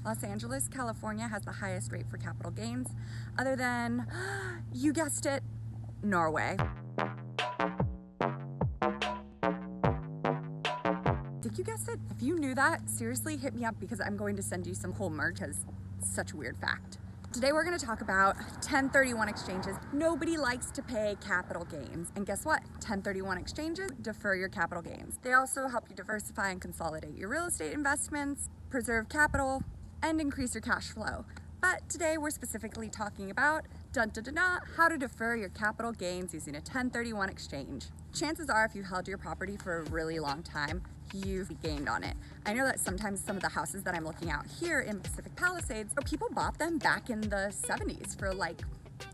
Los Angeles, California has the highest rate for capital gains, other than, you guessed it, Norway. Did you guess it? If you knew that, seriously hit me up because I'm going to send you some cool merch as such a weird fact. Today we're going to talk about 1031 exchanges. Nobody likes to pay capital gains. And guess what? 1031 exchanges defer your capital gains. They also help you diversify and consolidate your real estate investments, preserve capital, and increase your cash flow. But today we're specifically talking about how to defer your capital gains using a 1031 exchange. Chances are if you held your property for a really long time, you've gained on it. I know that sometimes some of the houses that I'm looking at here in Pacific Palisades, people bought them back in the 70s for like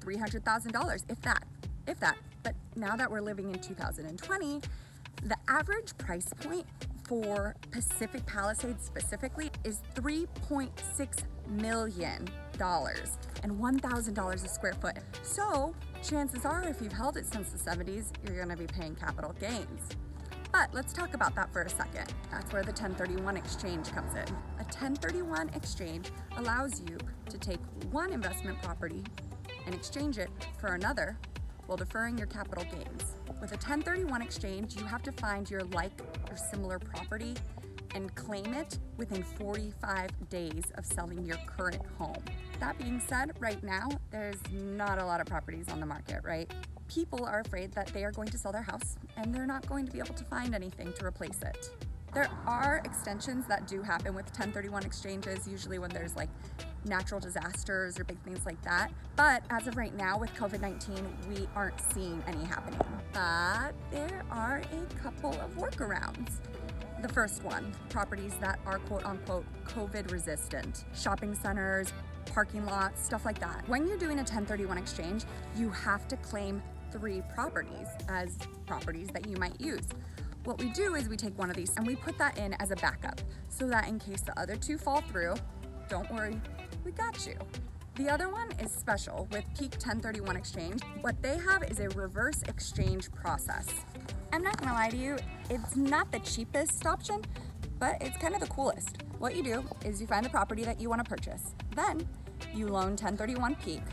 $300,000, if that. But now that we're living in 2020, the average price point for Pacific Palisades specifically is $3.6 million and $1,000 a square foot. So chances are if you've held it since the 70s, you're gonna be paying capital gains. But let's talk about that for a second. That's where the 1031 exchange comes in. A 1031 exchange allows you to take one investment property and exchange it for another while deferring your capital gains. With a 1031 exchange, you have to find your like or similar property and claim it within 45 days of selling your current home. That being said, right now, there's not a lot of properties on the market, right? People are afraid that they are going to sell their house and they're not going to be able to find anything to replace it. There are extensions that do happen with 1031 exchanges, usually when there's like natural disasters or big things like that. But as of right now with COVID-19, we aren't seeing any happening. But there are a couple of workarounds. The first one, properties that are quote unquote COVID resistant, shopping centers, parking lots, stuff like that. When you're doing a 1031 exchange, you have to claim 3 properties as properties that you might use. What we do is we take one of these and we put that in as a backup so that in case the other 2 fall through, don't worry, we got you. The other one is special with Peak 1031 Exchange. What they have is a reverse exchange process. I'm not gonna lie to you, it's not the cheapest option, but it's kind of the coolest. What you do is you find the property that you want to purchase. Then you loan 1031 Peak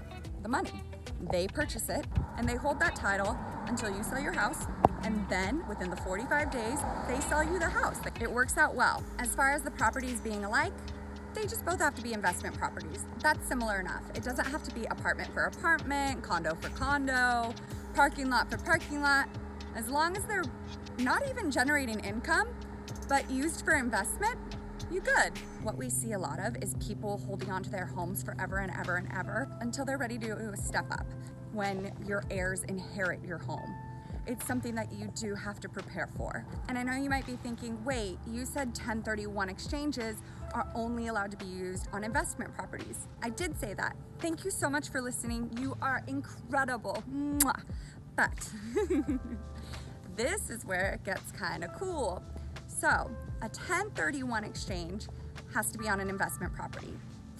the money. They purchase it and they hold that title until you sell your house, and then within the 45 days, they sell you the house. It works out well. As far as the properties being alike, they just both have to be investment properties. That's similar enough. It doesn't have to be apartment for apartment, condo for condo, parking lot for parking lot. As long as they're not even generating income, but used for investment, you good. What we see a lot of is people holding on to their homes forever and ever and ever until they're ready to do a step up when your heirs inherit your home. It's something that you do have to prepare for. And I know you might be thinking, wait, you said 1031 exchanges are only allowed to be used on investment properties. I did say that. Thank you so much for listening. You are incredible. Mwah. But this is where it gets kind of cool. So a 1031 exchange has to be on an investment property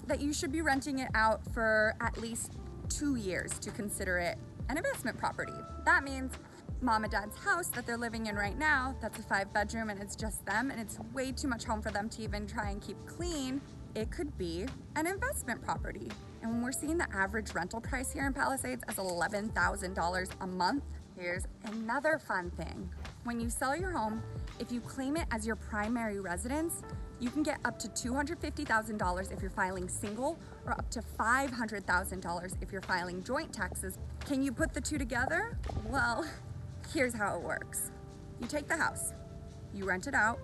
that you should be renting it out for at least 2 years to consider it an investment property. That means mom and dad's house that they're living in right now, that's a 5-bedroom and it's just them and it's way too much home for them to even try and keep clean. It could be an investment property. And when we're seeing the average rental price here in Palisades as $11,000 a month, here's another fun thing. When you sell your home, if you claim it as your primary residence, you can get up to $250,000 if you're filing single or up to $500,000 if you're filing joint taxes. Can you put the two together? Well, here's how it works. You take the house, you rent it out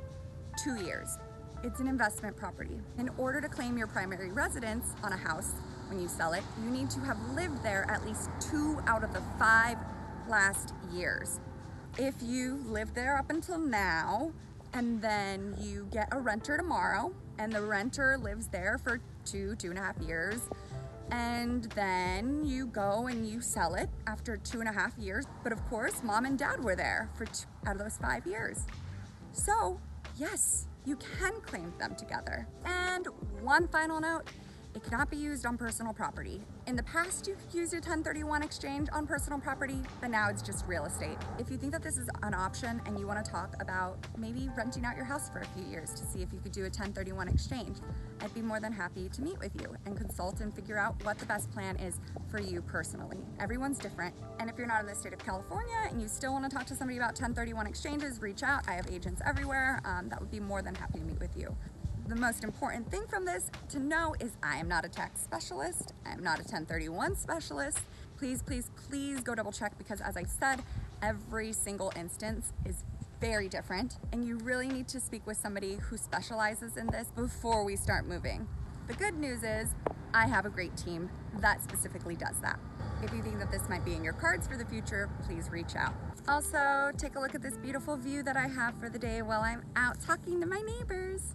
2 years. It's an investment property. In order to claim your primary residence on a house, when you sell it, you need to have lived there at least 2 out of the 5 last years. If you lived there up until now, and then you get a renter tomorrow, and the renter lives there for 2.5 years, and then you go and you sell it after 2.5 years. But of course, mom and dad were there for 2 out of those 5 years. So yes, you can claim them together. And one final note, It cannot be used on personal property. In the past, you could use your 1031 exchange on personal property, but now it's just real estate. If you think that this is an option and you want to talk about maybe renting out your house for a few years to see if you could do a 1031 exchange, I'd be more than happy to meet with you and consult and figure out what the best plan is for you personally. Everyone's different. And if you're not in the state of California and you still want to talk to somebody about 1031 exchanges, reach out. I have agents everywhere that would be more than happy to meet with you. The most important thing from this to know is I am not a tax specialist. I am not a 1031 specialist. Please, please, please go double check, because as I said, every single instance is very different and you really need to speak with somebody who specializes in this before we start moving. The good news is I have a great team that specifically does that. If you think that this might be in your cards for the future, please reach out. Also, take a look at this beautiful view that I have for the day while I'm out talking to my neighbors.